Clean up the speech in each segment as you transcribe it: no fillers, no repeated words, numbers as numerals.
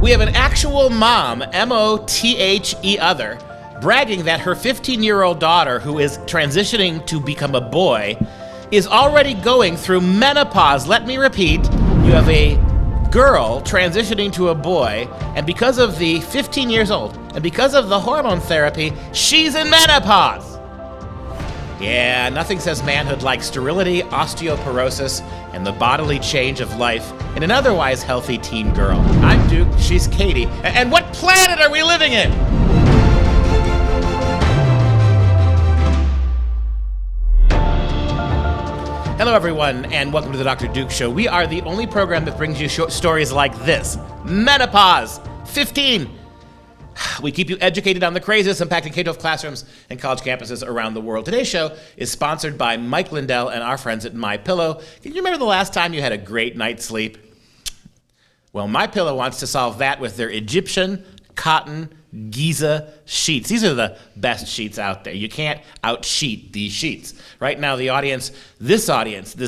We have an actual mom, M-O-T-H-E other, bragging that her 15-year-old daughter, who is transitioning to become a boy, is already going through menopause. Let me repeat, you have a girl transitioning to a boy, and because of the 15 years old, and because of the hormone therapy, she's in menopause. Yeah, nothing says manhood like sterility, osteoporosis, and the bodily change of life in an otherwise healthy teen girl. I'm Duke, she's Katie, and what planet are we living in? Hello everyone, and welcome to the Dr. Duke Show. We are the only program that brings you short stories like this. Menopause, 15. We keep you educated on the crazes impacting K-12 classrooms and college campuses around the world. Today's show is sponsored by Mike Lindell and our friends at MyPillow. Can you remember the last time you had a great night's sleep? Well, MyPillow wants to solve that with their Egyptian cotton Giza sheets. These are the best sheets out there. You can't out-sheet these sheets. Right now, this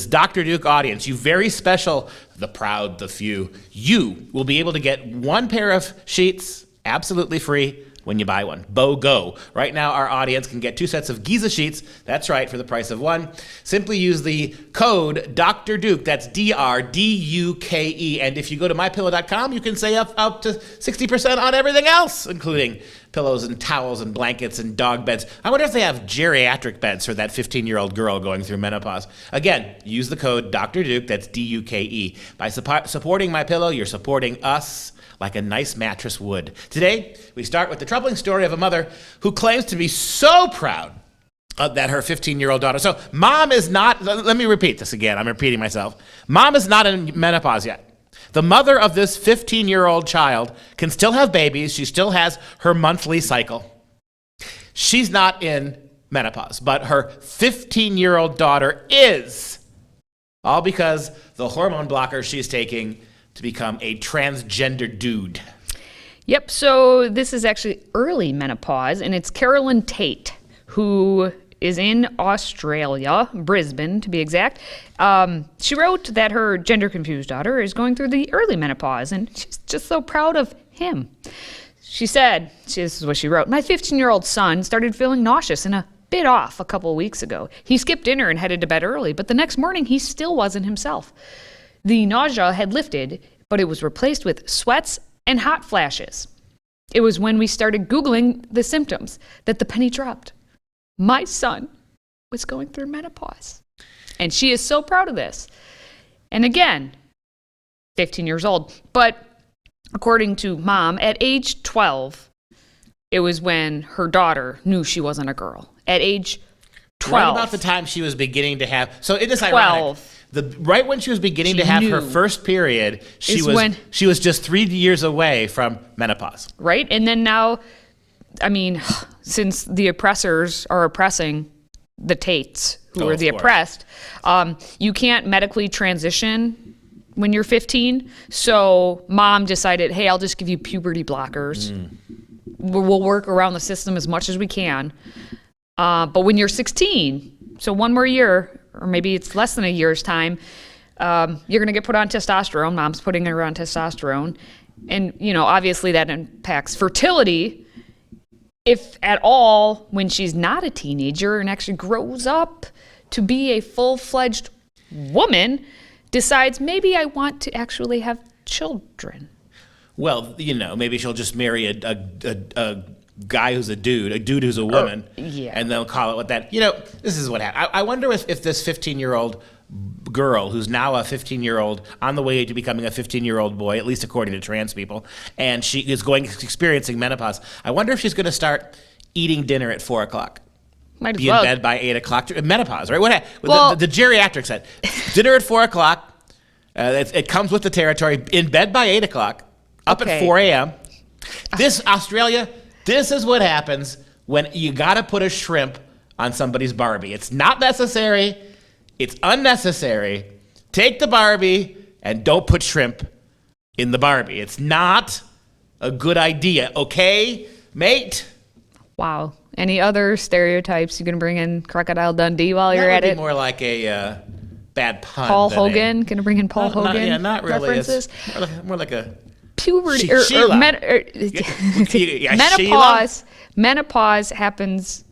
Dr. Duke audience, you very special, the proud, the few, you will be able to get one pair of sheets absolutely free when you buy one. BOGO. Right now, our audience can get 2 sets of Giza sheets. That's right, for the price of one. Simply use the code Dr. Duke. That's D-R-D-U-K-E. And if you go to mypillow.com, you can save up to 60% on everything else, including pillows and towels and blankets and dog beds. I wonder if they have geriatric beds for that 15-year-old girl going through menopause. Again, use the code Dr. Duke. That's D-U-K-E. By supporting MyPillow, you're supporting us like a nice mattress would. Today, we start with the troubling story of a mother who claims to be so proud that her 15-year-old daughter. So mom is not, let me repeat this again, I'm repeating myself. Mom is not in menopause yet. The mother of this 15-year-old child can still have babies. She still has her monthly cycle. She's not in menopause, but her 15-year-old daughter is. All because the hormone blocker she's taking to become a transgender dude. Yep, so this is actually early menopause, and it's Carolyn Tate, who is in Australia, Brisbane to be exact. She wrote that her gender-confused daughter is going through the early menopause, and she's just so proud of him. She said, this is what she wrote, "My 15-year-old son started feeling nauseous and a bit off a couple of weeks ago. He skipped dinner and headed to bed early, but the next morning he still wasn't himself. The nausea had lifted, but it was replaced with sweats and hot flashes. It was when we started Googling the symptoms that the penny dropped. My son was going through menopause." And she is so proud of this. And again, 15 years old. But according to mom, at age 12, it was when her daughter knew she wasn't a girl. At age 12. Right about the time she was beginning to have, so it is ironic. Right when she was beginning to have her first period, she was just 3 years away from menopause. Right? And then now, I mean, since the oppressors are oppressing the Tates, who are the oppressed, you can't medically transition when you're 15. So mom decided, hey, I'll just give you puberty blockers. We'll work around the system as much as we can. But when you're 16, so one more year, or maybe it's less than a year's time, you're going to get put on testosterone. Mom's putting her on testosterone. And, obviously that impacts fertility, if at all, when she's not a teenager and actually grows up to be a full-fledged woman, decides maybe I want to actually have children. Well, maybe she'll just marry a guy who's a dude who's a woman, and they'll call it what that. This is what happened. I wonder if this 15-year-old girl, who's now a 15-year-old, on the way to becoming a 15-year-old boy, at least according to trans people, and she is experiencing menopause. I wonder if she's going to start eating dinner at 4 o'clock. Might as be well. In bed by 8 o'clock. Menopause, right? The geriatric said dinner at 4 o'clock. It comes with the territory. In bed by 8 o'clock. Up at 4 a.m. This Australia. This is what happens when you got to put a shrimp on somebody's Barbie. It's not necessary. It's unnecessary. Take the Barbie and don't put shrimp in the Barbie. It's not a good idea. Okay, mate? Wow. Any other stereotypes? You going to bring in Crocodile Dundee while you're at it? That would be more like a bad pun. Paul Hogan. Gonna bring in Paul Hogan. Not really. References. It's more like a puberty Sheila. menopause. Menopause happens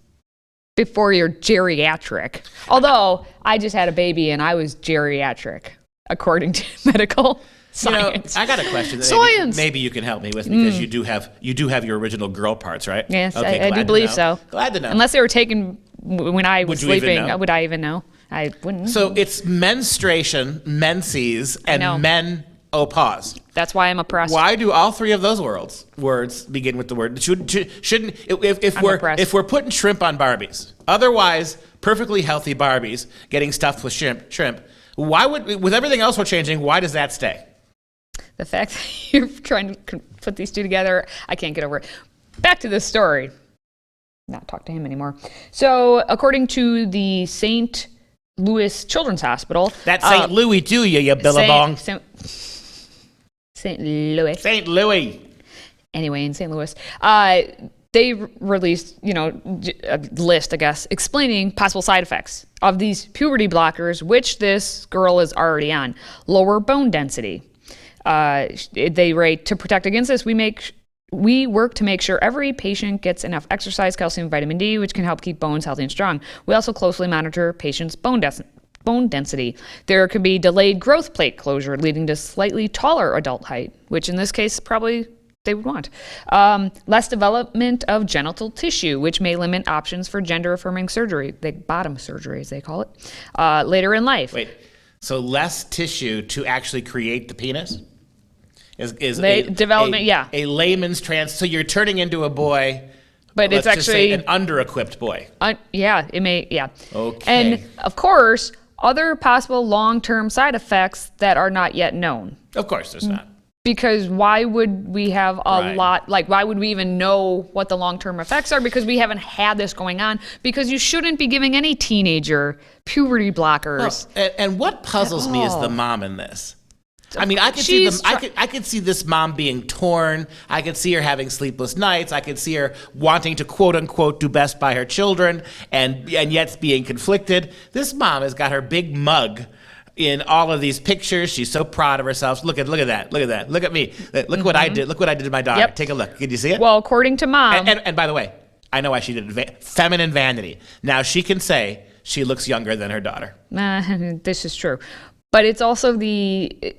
before you're geriatric. Although I just had a baby and I was geriatric, according to medical science. I got a question that Science. maybe you can help me with, because you do have your original girl parts, right? Yes, okay, I do believe so. Glad to know. Unless they were taken when I was Would you even sleeping, know? would I even know? I wouldn't. So it's menstruation, menses, and menopause. That's why I'm oppressed. Why do all three of those words begin with the word? Shouldn't if we're putting shrimp on Barbies, otherwise perfectly healthy Barbies getting stuffed with shrimp, why would, with everything else we're changing, why does that stay? The fact that you're trying to put these two together, I can't get over it. Back to this story. Not talk to him anymore. So, according to the St. Louis Children's Hospital, That's St. Louis to you billabong. St. Louis. St. Louis. Anyway, in St. Louis, they released, a list, I guess, explaining possible side effects of these puberty blockers, which this girl is already on. Lower bone density. They rate, to protect against this, we work to make sure every patient gets enough exercise, calcium, vitamin D, which can help keep bones healthy and strong. We also closely monitor patients' bone density. There could be delayed growth plate closure, leading to slightly taller adult height, which in this case probably they would want. Less development of genital tissue, which may limit options for gender-affirming surgery, the bottom surgery as they call it, later in life. Wait, so less tissue to actually create the penis? Is a layman's so you're turning into a boy, but it's actually an under-equipped boy. Okay. Okay. And of course, other possible long-term side effects that are not yet known. Of course, there's not. Because why would we have why would we even know what the long-term effects are? Because we haven't had this going on. Because you shouldn't be giving any teenager puberty blockers. Well, and what puzzles me is the mom in this. I mean, I could see this mom being torn. I could see her having sleepless nights. I could see her wanting to quote unquote do best by her children, and yet being conflicted. This mom has got her big mug in all of these pictures. She's so proud of herself. Look at that. Look at me. Look what I did. Look what I did to my daughter. Yep. Take a look. Can you see it? Well, according to mom. And by the way, I know why she did it. Feminine vanity. Now she can say she looks younger than her daughter. This is true. But it's also and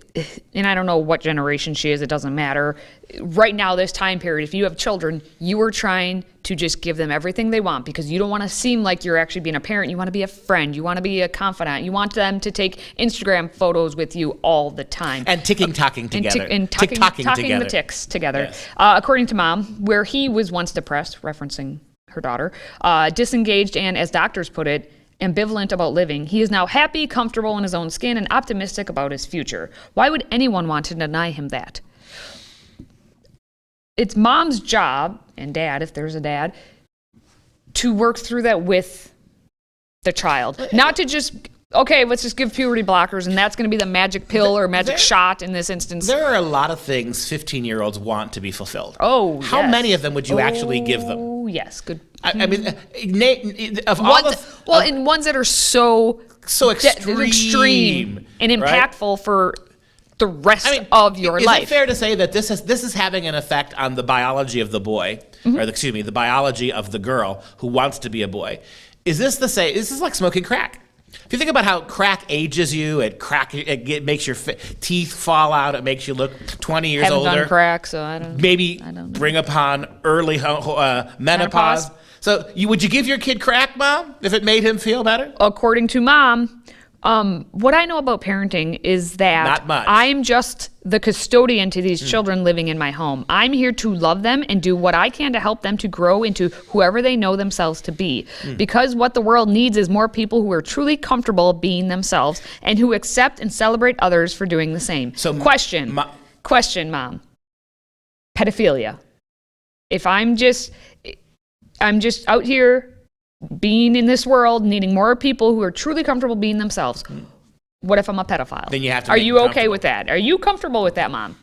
I don't know what generation she is, it doesn't matter. Right now, this time period, if you have children, you are trying to just give them everything they want because you don't want to seem like you're actually being a parent. You want to be a friend. You want to be a confidant. You want them to take Instagram photos with you all the time. And talking together. And talking the ticks together. Yes. According to mom, where he was once depressed, referencing her daughter, disengaged and, as doctors put it, ambivalent about living, he is now happy, comfortable in his own skin, and optimistic about his future. Why would anyone want to deny him that? It's mom's job, and dad, if there's a dad, to work through that with the child. Not to just, okay, let's just give puberty blockers, and that's going to be the magic pill or magic shot in this instance. There are a lot of things 15-year-olds want to be fulfilled. Oh, How yes. many of them would you actually give them? Oh, yes, good. I mean, and ones that are so extreme and impactful, right? For the rest of your life. Is it fair to say that this is having an effect on the biology of the boy, or the biology of the girl who wants to be a boy? Is this this is like smoking crack? If you think about how crack ages you, it makes your teeth fall out. It makes you look 20 years older. Haven't done crack, so I don't. Maybe I don't know. Bring upon early menopause. So would you give your kid crack, Mom, if it made him feel better? According to mom, what I know about parenting is that Not much. I'm just the custodian to these children living in my home. I'm here to love them and do what I can to help them to grow into whoever they know themselves to be. Because what the world needs is more people who are truly comfortable being themselves and who accept and celebrate others for doing the same. So Question, mom. Pedophilia. If I'm just out here being in this world, needing more people who are truly comfortable being themselves. What if I'm a pedophile? Then you have to. Are you okay with that? Are you comfortable with that, Mom?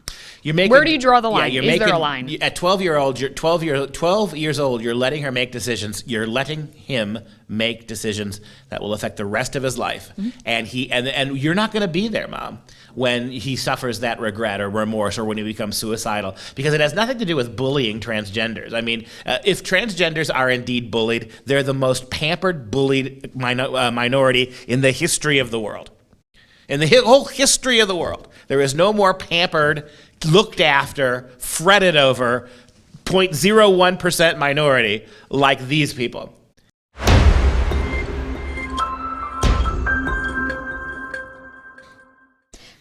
Where do you draw the line? Yeah, Is there a line? At 12 years old, you're letting her make decisions. You're letting him make decisions that will affect the rest of his life. And and you're not going to be there, Mom, when he suffers that regret or remorse or when he becomes suicidal, because it has nothing to do with bullying transgenders. I mean, if transgenders are indeed bullied, they're the most pampered, bullied minority in the history of the world. In the whole history of the world, there is no more pampered, looked after, fretted over 0.01% minority like these people.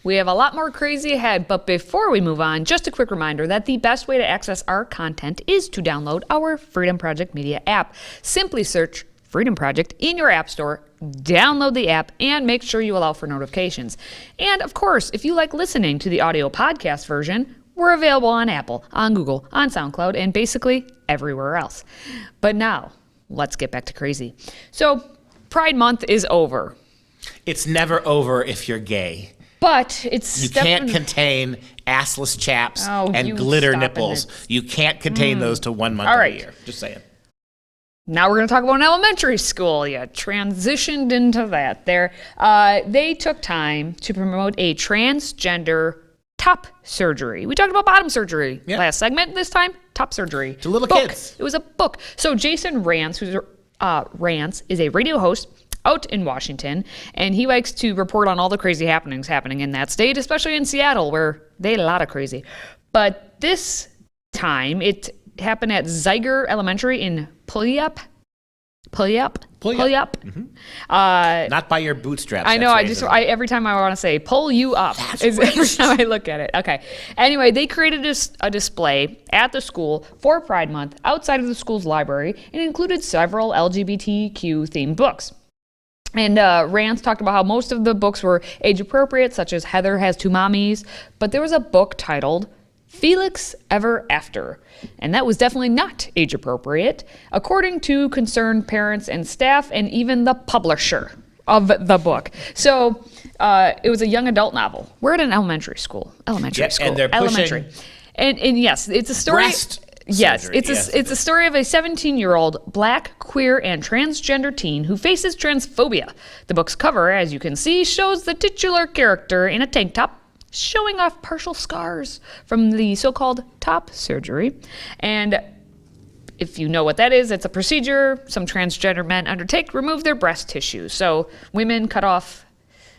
We have a lot more crazy ahead, but before we move on, just a quick reminder that the best way to access our content is to download our Freedom Project Media app. Simply search Freedom Project in your app store, download the app, and make sure you allow for notifications. And of course, if you like listening to the audio podcast version, we're available on Apple, on Google, on SoundCloud, and basically everywhere else. But now, let's get back to crazy. So, Pride Month is over. It's never over if you're gay. But it's You can't contain assless chaps and glitter nipples. You can't contain those to 1 month of the year. Just saying. Now we're going to talk about an elementary school. You transitioned into that there. They took time to promote a transgender top surgery. We talked about bottom surgery last segment. This time, top surgery. To little kids. It was a book. So Jason Rance, Rance is a radio host out in Washington, and he likes to report on all the crazy happenings happening in that state, especially in Seattle, where they had a lot of crazy. But this time, it happened at Zeiger Elementary in Puyallup. Mm-hmm. Not by your bootstraps. I know. Every time I want to say "pull you up," every time I look at it. Okay. Anyway, they created a display at the school for Pride Month outside of the school's library, and included several LGBTQ themed books. And Rance talked about how most of the books were age appropriate, such as Heather Has Two Mommies, but there was a book titled Felix Ever After, and that was definitely not age appropriate, according to concerned parents and staff, and even the publisher of the book. So it was a young adult novel. We're at an elementary school. And they're pushing and yes, it's a story. Yes, it's a story of a 17-year-old black, queer, and transgender teen who faces transphobia. The book's cover, as you can see, shows the titular character in a tank top, showing off partial scars from the so-called top surgery. And if you know what that is, it's a procedure some transgender men undertake to remove their breast tissue. So women cut off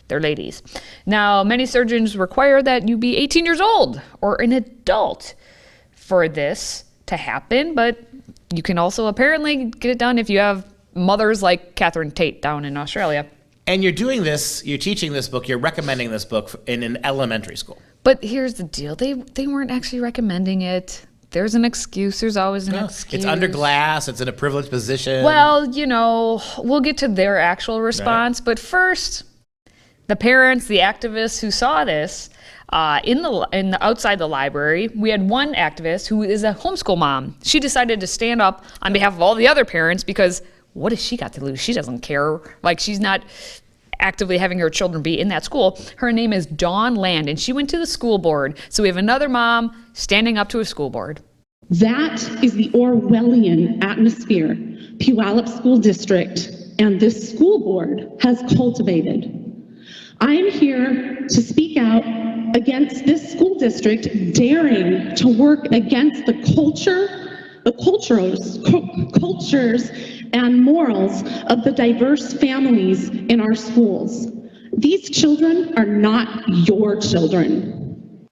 their ladies. Now, many surgeons require that you be 18 years old or an adult for this to happen, but you can also apparently get it done if you have mothers like Catherine Tate down in Australia. And you're doing this, you're teaching this book, you're recommending this book in an elementary school. But here's the deal. They weren't actually recommending it. There's an excuse. There's always an excuse. It's under glass. It's in a privileged position. Well, we'll get to their actual response. Right. But first, the parents, the activists who saw this, in the outside the library, we had one activist who is a homeschool mom. She decided to stand up on behalf of all the other parents because what has she got to lose? She doesn't care. Like, she's not actively having her children be in that school. Her name is Dawn Land, and she went to the school board. So we have another mom standing up to a school board. That is the Orwellian atmosphere Puyallup School District and this school board has cultivated. I am here to speak out against this school district daring to work against the cultures and morals of the diverse families in our schools. These children are not your children.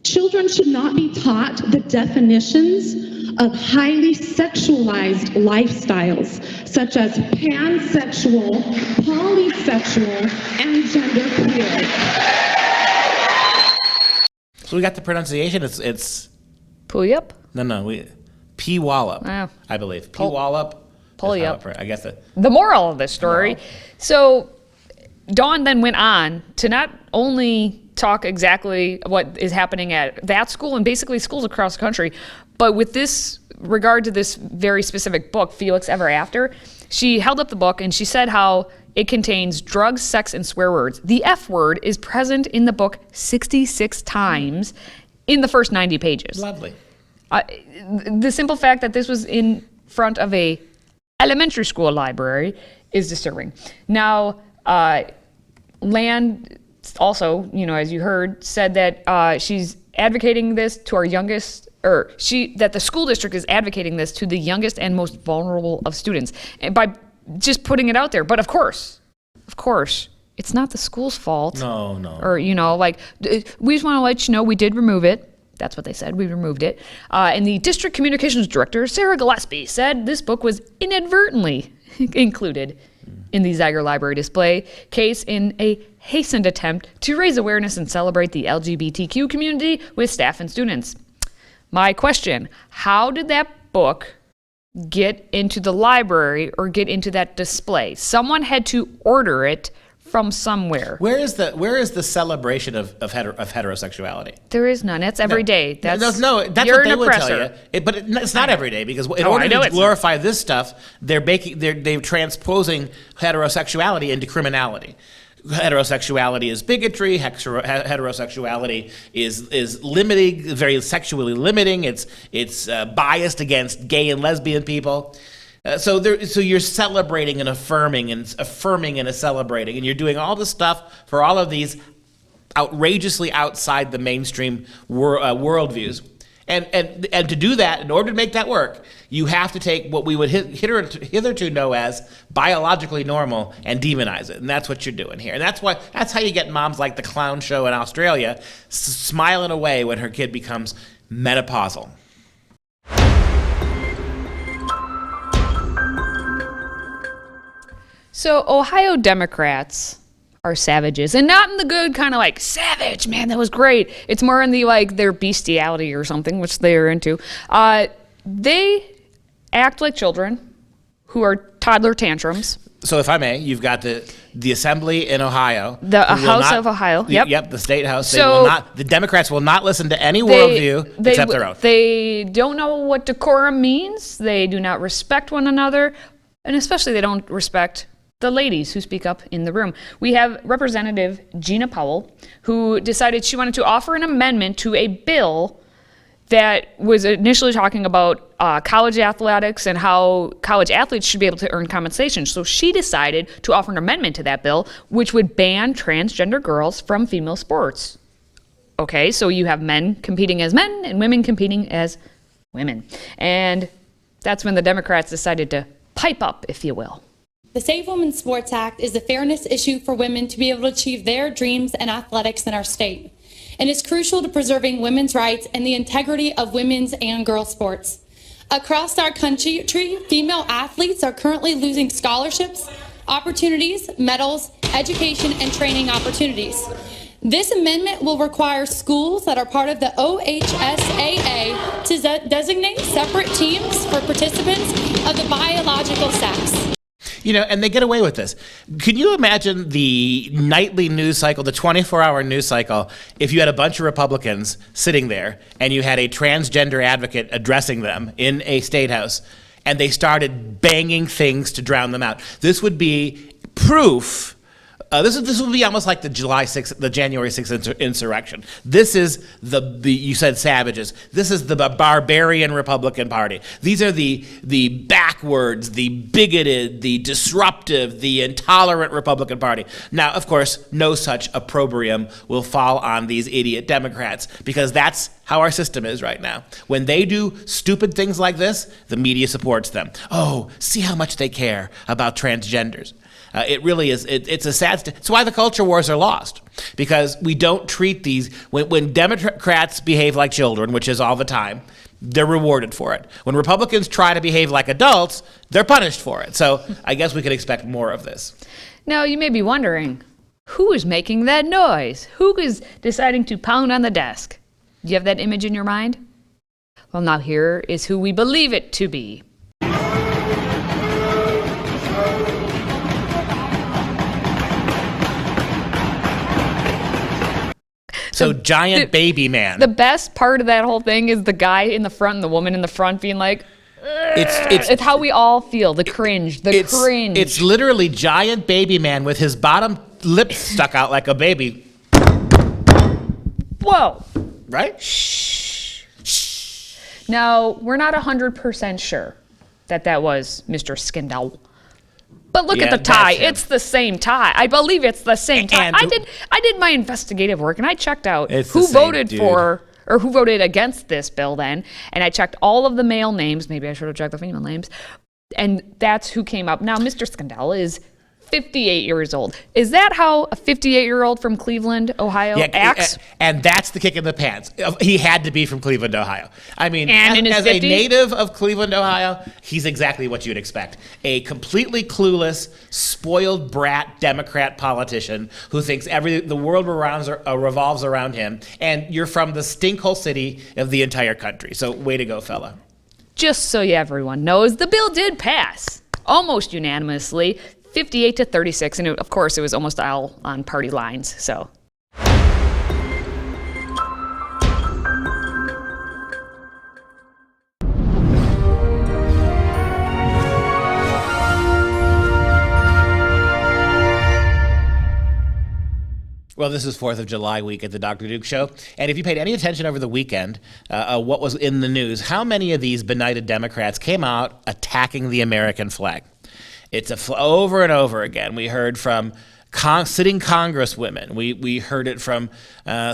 Children should not be taught the definitions of highly sexualized lifestyles, such as pansexual, polysexual, and genderqueer. So we got the pronunciation. It's Puyallup? No, Puyallup. Oh. I believe Puyallup. Puyallup. I guess the moral of this story. So Dawn then went on to not only talk exactly what is happening at that school and basically schools across the country, but with this regard to this very specific book, Felix Ever After, she held up the book and she said how it contains drugs, sex, and swear words. The F word is present in the book 66 times, in the first 90 pages. Lovely. The simple fact that this was in front of a elementary school library is disturbing. Now, Land also, as you heard, said that she's advocating this to our youngest, that the school district is advocating this to the youngest and most vulnerable of students, and by just putting it out there. But of course, it's not the school's fault. No. Or, we just want to let you know we did remove it. That's what they said. We removed it. And the district communications director, Sarah Gillespie, said this book was inadvertently included in the Zeiger Library display case in a hastened attempt to raise awareness and celebrate the LGBTQ community with staff and students. My question, how did that book get into the library or get into that display? Someone had to order it from somewhere. Where is the celebration of heterosexuality? There is none. That's every day. That's what they would tell you. But it's not every day, because in order to glorify this stuff, they're transposing heterosexuality into criminality. Heterosexuality is bigotry. Heterosexuality is limiting, very sexually limiting. It's biased against gay and lesbian people. So you're celebrating and affirming and celebrating, and you're doing all this stuff for all of these outrageously outside the mainstream worldviews. And to do that, in order to make that work, you have to take what we would hitherto know as biologically normal and demonize it. And that's what you're doing here. And that's how you get moms like the clown show in Australia smiling away when her kid becomes menopausal. So Ohio Democrats are savages, and not in the good kind of like savage, man, that was great. It's more in the their bestiality or something, which they are into. They act like children who are toddler tantrums. So if I may, you've got the assembly in Ohio. The House of Ohio. Yep, the state house. So the Democrats will not listen to any worldview except their own. They don't know what decorum means. They do not respect one another. And especially they don't respect the ladies who speak up in the room. We have Representative Gina Powell, who decided she wanted to offer an amendment to a bill that was initially talking about college athletics and how college athletes should be able to earn compensation. So she decided to offer an amendment to that bill, which would ban transgender girls from female sports. Okay, so you have men competing as men and women competing as women. And that's when the Democrats decided to pipe up, if you will. The Save Women's Sports Act is a fairness issue for women to be able to achieve their dreams in athletics in our state. And is crucial to preserving women's rights and the integrity of women's and girls' sports. Across our country, female athletes are currently losing scholarships, opportunities, medals, education, and training opportunities. This amendment will require schools that are part of the OHSAA to designate separate teams for participants of the biological sex. And they get away with this. Can you imagine the nightly news cycle, the 24-hour news cycle, if you had a bunch of Republicans sitting there and you had a transgender advocate addressing them in a state house, and they started banging things to drown them out? This would be proof. This would be almost like the January 6th insurrection. This is the you said savages. This is the barbarian Republican Party. These are the backwards, the bigoted, the disruptive, the intolerant Republican Party. Now, of course, no such opprobrium will fall on these idiot Democrats, because that's how our system is right now. When they do stupid things like this, the media supports them. Oh, see how much they care about transgenders. It really is. It's a sad. It's why the culture wars are lost, because we don't treat these. When Democrats behave like children, which is all the time, they're rewarded for it. When Republicans try to behave like adults, they're punished for it. So I guess we could expect more of this. Now you may be wondering, who is making that noise? Who is deciding to pound on the desk? Do you have that image in your mind? Well, now here is who we believe it to be. So giant baby man. The best part of that whole thing is the guy in the front and the woman in the front being like, it's how we all feel, the cringe, cringe. It's literally giant baby man with his bottom lip stuck out like a baby. Whoa. right? Now, we're not 100% sure that was Mr. Skindell. But look at the tie. It's the same tie. I believe it's the same tie. I did my investigative work, and I checked out who voted for or who voted against this bill then, and I checked all of the male names. Maybe I should have checked the female names. And that's who came up. Now, Mr. Skindell is 58 years old. Is that how a 58-year-old from Cleveland, Ohio acts? And that's the kick in the pants. He had to be from Cleveland, Ohio. I mean, as a 50s? native of Cleveland, Ohio, he's exactly what you'd expect. A completely clueless, spoiled brat Democrat politician who thinks the world revolves around him, and you're from the stinkhole city of the entire country. So way to go, fella. Just so everyone knows, the bill did pass almost unanimously, 58 to 36, and of course it was almost all on party lines, so. Well, this is 4th of July week at the Dr. Duke Show. And if you paid any attention over the weekend, what was in the news, how many of these benighted Democrats came out attacking the American flag? It's over and over again. We heard from sitting congresswomen. We heard it from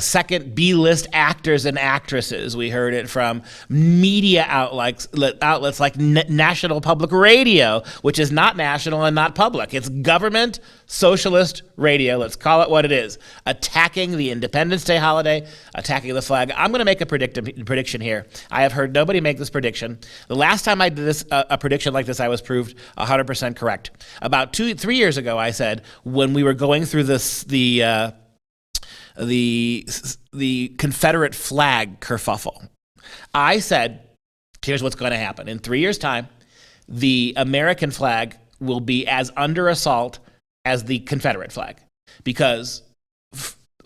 second B-list actors and actresses. We heard it from media outlets like National Public Radio, which is not national and not public. It's government socialist radio. Let's call it what it is. Attacking the Independence Day holiday, attacking the flag. I'm going to make a prediction here. I have heard nobody make this prediction. The last time I did this, a prediction like this, I was proved 100% correct. About 3 years ago, I said, when we were going through the Confederate flag kerfuffle, I said, here's what's going to happen. In 3 years' time, the American flag will be as under assault as the Confederate flag. Because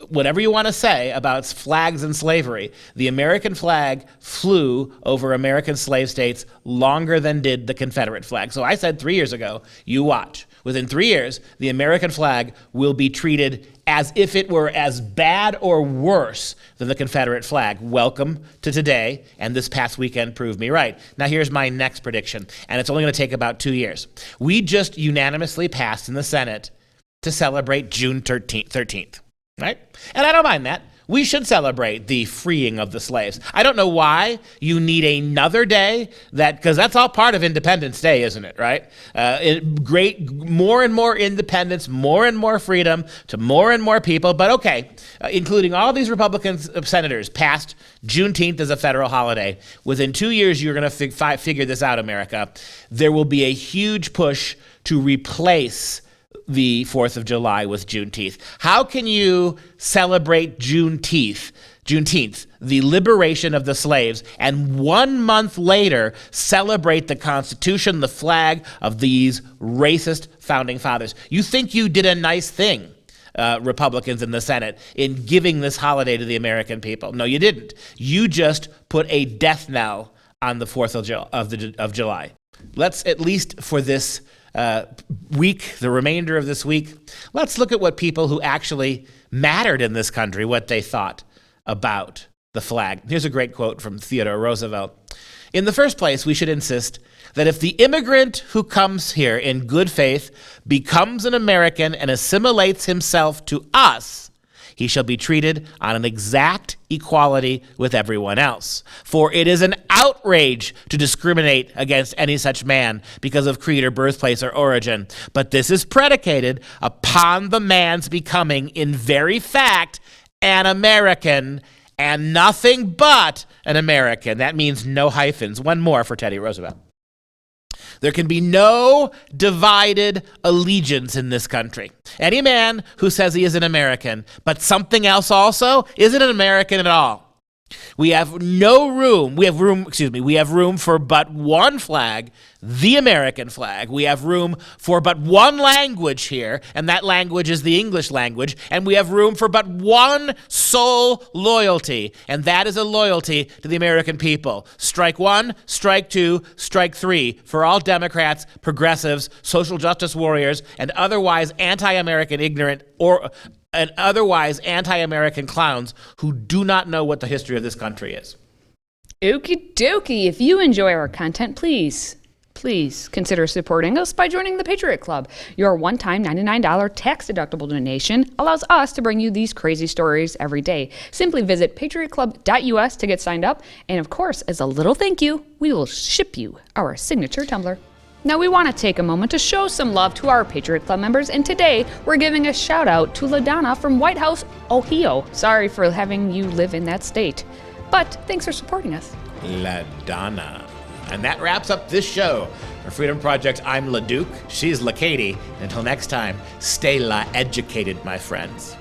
whatever you want to say about flags and slavery, the American flag flew over American slave states longer than did the Confederate flag. So I said 3 years ago, you watch. Within 3 years, the American flag will be treated as if it were as bad or worse than the Confederate flag. Welcome to today, and this past weekend proved me right. Now here's my next prediction, and it's only going to take about 2 years. We just unanimously passed in the Senate to celebrate June 13th, right? And I don't mind that. We should celebrate the freeing of the slaves. I don't know why you need another day because that's all part of Independence Day, isn't it, right? More and more independence, more and more freedom to more and more people. But okay, including all these Republican senators passed Juneteenth as a federal holiday. Within 2 years, you're going to figure this out, America. There will be a huge push to replace the 4th of July with Juneteenth. How can you celebrate Juneteenth, the liberation of the slaves, and 1 month later celebrate the Constitution, the flag of these racist founding fathers? You think you did a nice thing, Republicans in the Senate, in giving this holiday to the American people. No, you didn't. You just put a death knell on the 4th of July. Let's, at least for this week, the remainder of this week, let's look at what people who actually mattered in this country, what they thought about the flag. Here's a great quote from Theodore Roosevelt. In the first place, we should insist that if the immigrant who comes here in good faith becomes an American and assimilates himself to us, he shall be treated on an exact equality with everyone else. For it is an outrage to discriminate against any such man because of creed or birthplace or origin. But this is predicated upon the man's becoming in very fact an American and nothing but an American. That means no hyphens. One more for Teddy Roosevelt. There can be no divided allegiance in this country. Any man who says he is an American, but something else also, isn't an American at all. We have room for but one flag, the American flag. We have room for but one language here, and that language is the English language, and we have room for but one sole loyalty, and that is a loyalty to the American people. Strike one, strike two, strike three for all Democrats, progressives, social justice warriors, and otherwise anti-American ignorant and otherwise anti-American clowns who do not know what the history of this country is. Okie dokie. If you enjoy our content, please consider supporting us by joining the Patriot Club. Your one-time $99 tax-deductible donation allows us to bring you these crazy stories every day. Simply visit patriotclub.us to get signed up. And of course, as a little thank you, we will ship you our signature tumbler. Now, we want to take a moment to show some love to our Patriot Club members, and today we're giving a shout out to LaDonna from White House, Ohio. Sorry for having you live in that state, but thanks for supporting us. LaDonna. And that wraps up this show. For Freedom Project, I'm LaDuke, she's LaKatie. Until next time, stay La-educated, my friends.